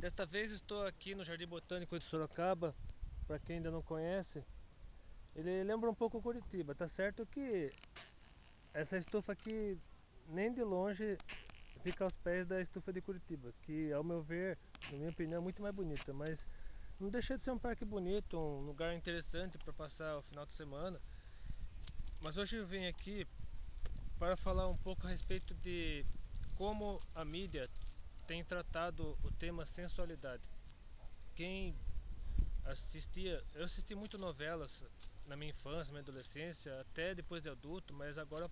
Desta vez estou aqui no Jardim Botânico de Sorocaba. Para quem ainda não conhece, ele lembra um pouco Curitiba. Tá certo que essa estufa aqui nem de longe fica aos pés da estufa de Curitiba, que ao meu ver, na minha opinião, é muito mais bonita, mas não deixa de ser um parque bonito, um lugar interessante para passar o final de semana. Mas hoje eu vim aqui para falar um pouco a respeito de como a mídia tem tratado o tema sensualidade. Quem eu assisti muito novelas na minha infância, na minha adolescência, até depois de adulto, mas agora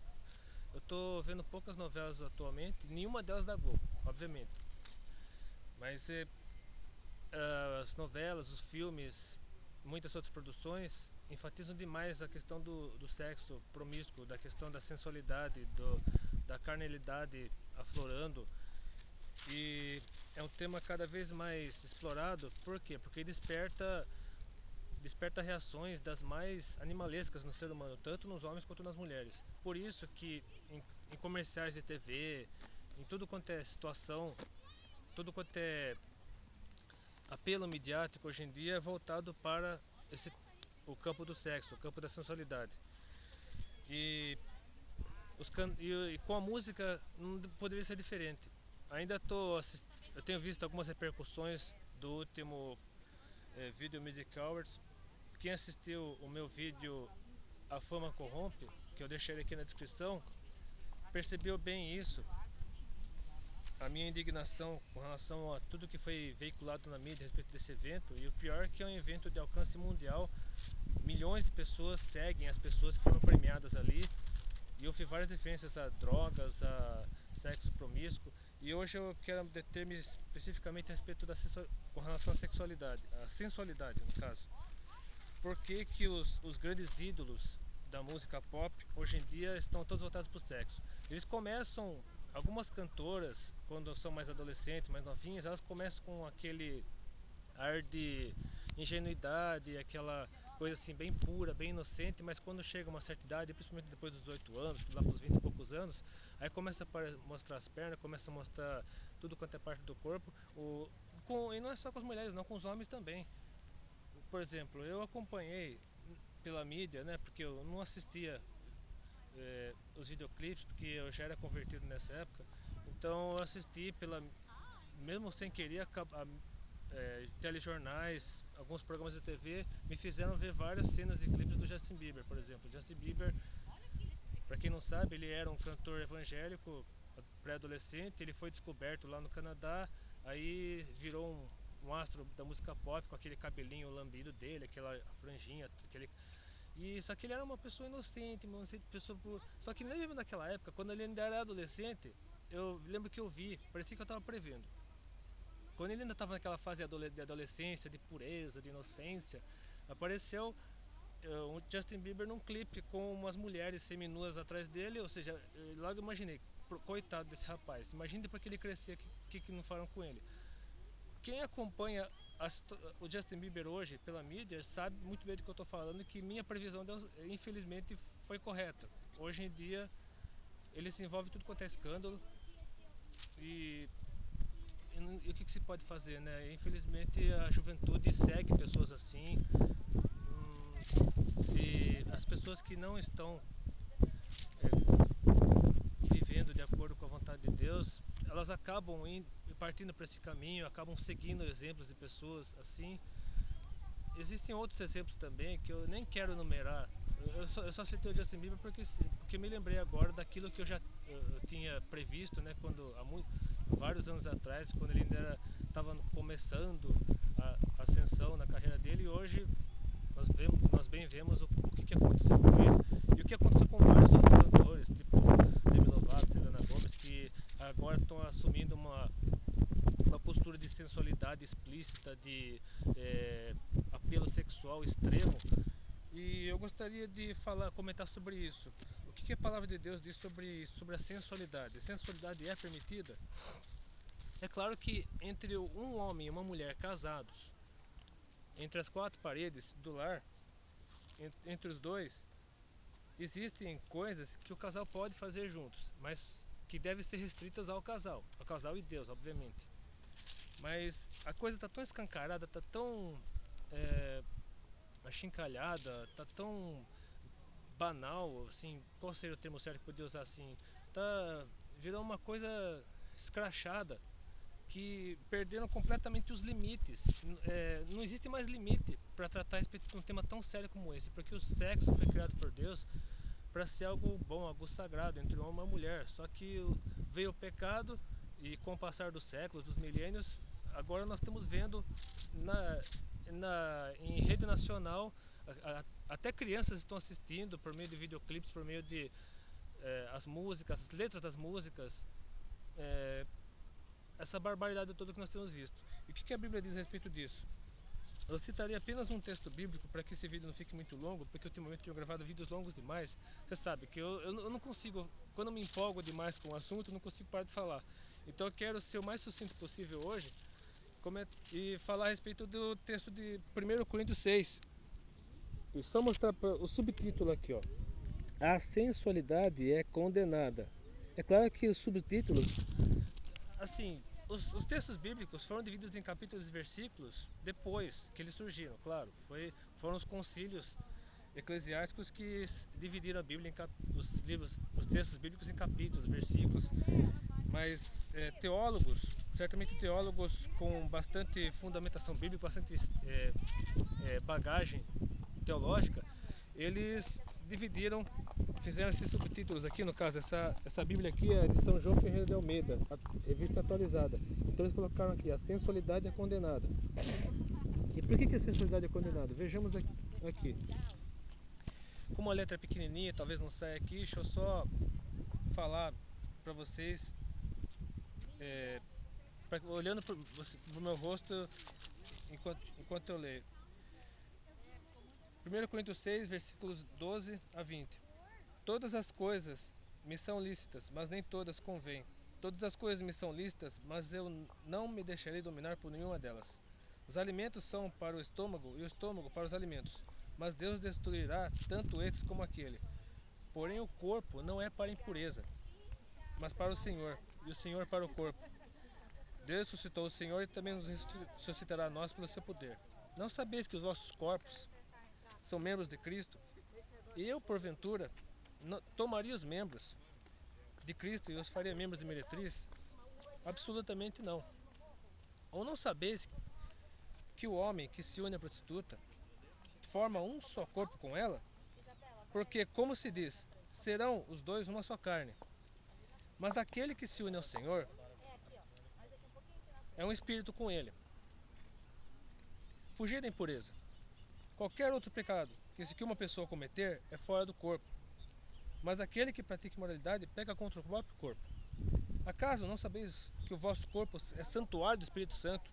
eu tô vendo poucas novelas atualmente, nenhuma delas da Globo, obviamente. Mas as novelas, os filmes, muitas outras produções enfatizam demais a questão do sexo promíscuo, da questão da sensualidade, da carnalidade aflorando. E é um tema cada vez mais explorado. Por quê? Porque desperta reações das mais animalescas no ser humano, tanto nos homens quanto nas mulheres. Por isso que em comerciais de TV, em tudo quanto é situação, tudo quanto é apelo midiático hoje em dia é voltado para o campo do sexo, o campo da sensualidade. E, e com a música não poderia ser diferente. Eu tenho visto algumas repercussões do último Video Music Awards. Quem assistiu o meu vídeo A Fama Corrompe, que eu deixei aqui na descrição, percebeu bem isso, a minha indignação com relação a tudo que foi veiculado na mídia a respeito desse evento. E o pior é que é um evento de alcance mundial, milhões de pessoas seguem as pessoas que foram premiadas ali, e eu fiz várias referências a drogas, a sexo promíscuo, e hoje eu quero deter-me especificamente a respeito com relação à sexualidade, a sensualidade no caso. Por que que os grandes ídolos da música pop hoje em dia estão todos voltados para o sexo? Eles começam, algumas cantoras, quando são mais adolescentes, mais novinhas, elas começam com aquele ar de ingenuidade, aquela coisa assim bem pura, bem inocente, mas quando chega a uma certa idade, principalmente depois dos 18 anos, lá para os 20 e poucos anos, aí começa a mostrar as pernas, começa a mostrar tudo quanto é parte do corpo, e não é só com as mulheres, não, com os homens também. Por exemplo, eu acompanhei pela mídia, né, porque eu não assistia os videoclipes, porque eu já era convertido nessa época, então eu assisti mesmo sem querer, telejornais, alguns programas de TV me fizeram ver várias cenas de clipes do Justin Bieber, por exemplo. Justin Bieber, para quem não sabe, ele era um cantor evangélico pré-adolescente, ele foi descoberto lá no Canadá, aí virou um astro da música pop com aquele cabelinho lambido dele, aquela franjinha, só que ele era uma pessoa inocente, só que mesmo naquela época, quando ele ainda era adolescente, eu lembro que eu vi, parecia que eu estava prevendo. Quando ele ainda estava naquela fase de adolescência, de pureza, de inocência, apareceu o Justin Bieber num clipe com umas mulheres seminuas atrás dele, ou seja, logo imaginei, coitado desse rapaz, imagine depois que ele crescer, que não farão com ele. Quem acompanha o Justin Bieber hoje pela mídia sabe muito bem do que eu estou falando, que minha previsão, infelizmente, foi correta. Hoje em dia, ele se envolve em tudo quanto é escândalo, e e o que se pode fazer, né? Infelizmente a juventude segue pessoas assim, e as pessoas que não estão vivendo de acordo com a vontade de Deus, elas acabam partindo para esse caminho, acabam seguindo exemplos de pessoas assim. Existem outros exemplos também que eu nem quero enumerar. Eu só citei o Justin Bieber porque me lembrei agora daquilo que eu tinha previsto, né, vários anos atrás, quando ele ainda estava começando a ascensão na carreira dele, e hoje nós bem vemos o que aconteceu com ele e o que aconteceu com vários outros cantores, tipo Demi Lovato, Selena Gomez, que agora estão assumindo uma postura de sensualidade explícita, de apelo sexual extremo. E eu gostaria de comentar sobre isso. O que a palavra de Deus diz sobre a sensualidade? A sensualidade é permitida? É claro que entre um homem e uma mulher casados, entre as quatro paredes do lar, entre os dois, existem coisas que o casal pode fazer juntos, mas que devem ser restritas ao casal e Deus, obviamente. Mas a coisa tá tão escancarada, tá tão achincalhada, tá tão banal, assim, qual seria o termo certo que podia usar assim? Virou uma coisa escrachada, que perderam completamente os limites. Não existe mais limite para tratar a respeito de um tema tão sério como esse, porque o sexo foi criado por Deus para ser algo bom, algo sagrado entre um homem e uma mulher. Só que veio o pecado e com o passar dos séculos, dos milênios, agora nós estamos vendo em rede nacional, até crianças estão assistindo por meio de videoclipes, por meio de as músicas, as letras das músicas, essa barbaridade toda que nós temos visto. E o que a Bíblia diz a respeito disso? Eu citaria apenas um texto bíblico para que esse vídeo não fique muito longo, porque ultimamente eu tenho gravado vídeos longos demais. Você sabe que eu não consigo, quando me empolgo demais com o assunto, eu não consigo parar de falar. Então eu quero ser o mais sucinto possível hoje e falar a respeito do texto de 1 Coríntios 6. E só mostrar o subtítulo aqui, ó. A sensualidade é condenada. É claro que os subtítulos, assim, os textos bíblicos foram divididos em capítulos e versículos depois que eles surgiram, claro. Foram os concílios eclesiásticos que dividiram a Bíblia os textos bíblicos em capítulos, versículos. Mas teólogos, certamente teólogos com bastante fundamentação bíblica, bastante bagagem teológica, eles dividiram, fizeram esses subtítulos aqui, no caso, essa Bíblia aqui é de São João Ferreira de Almeida, a revista atualizada. Então eles colocaram aqui, a sensualidade é condenada. E por que a sensualidade é condenada? Vejamos aqui. Como a letra é pequenininha, talvez não saia aqui, deixa eu só falar para vocês, olhando para o meu rosto enquanto eu leio. 1 Coríntios 6, versículos 12 a 20. Todas as coisas me são lícitas, mas nem todas convêm. Todas as coisas me são lícitas, mas eu não me deixarei dominar por nenhuma delas. Os alimentos são para o estômago e o estômago para os alimentos, mas Deus destruirá tanto estes como aquele. Porém o corpo não é para a impureza, mas para o Senhor, e o Senhor para o corpo. Deus ressuscitou o Senhor e também nos ressuscitará a nós pelo seu poder. Não sabeis que os vossos corpos são membros de Cristo? E eu, porventura, tomaria os membros de Cristo e os faria membros de meretriz? Absolutamente não. Ou não sabeis que o homem que se une à prostituta forma um só corpo com ela? Porque, como se diz, serão os dois uma só carne. Mas aquele que se une ao Senhor é um espírito com ele. Fugir da impureza. Qualquer outro pecado que uma pessoa cometer é fora do corpo, mas aquele que pratica imoralidade peca contra o próprio corpo. Acaso não sabeis que o vosso corpo é santuário do Espírito Santo,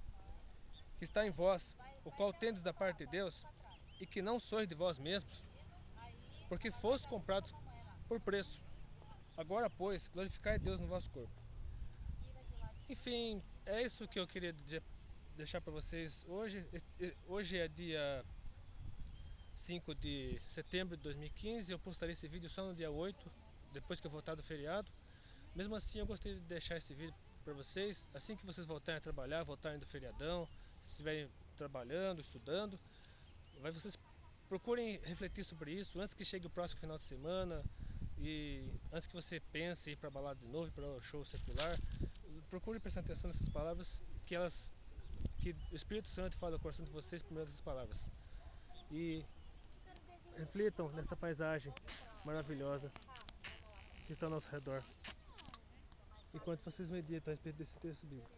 que está em vós, o qual tendes da parte de Deus, e que não sois de vós mesmos? Porque fostes comprados por preço. Agora, pois, glorificai Deus no vosso corpo. Enfim, é isso que eu queria deixar para vocês hoje. Hoje é dia 5 de setembro de 2015, eu postarei esse vídeo só no dia 8, depois que eu voltar do feriado. Mesmo assim, eu gostaria de deixar esse vídeo para vocês, assim que vocês voltarem a trabalhar, voltarem do feriadão, se estiverem trabalhando, estudando, vocês procurem refletir sobre isso antes que chegue o próximo final de semana e antes que você pense em ir para a balada de novo, para o show secular. Procure prestar atenção nessas palavras, que o Espírito Santo fala no coração de vocês por meio dessas palavras. E reflitam nessa paisagem maravilhosa que está ao nosso redor, enquanto vocês meditam a respeito desse texto bíblico.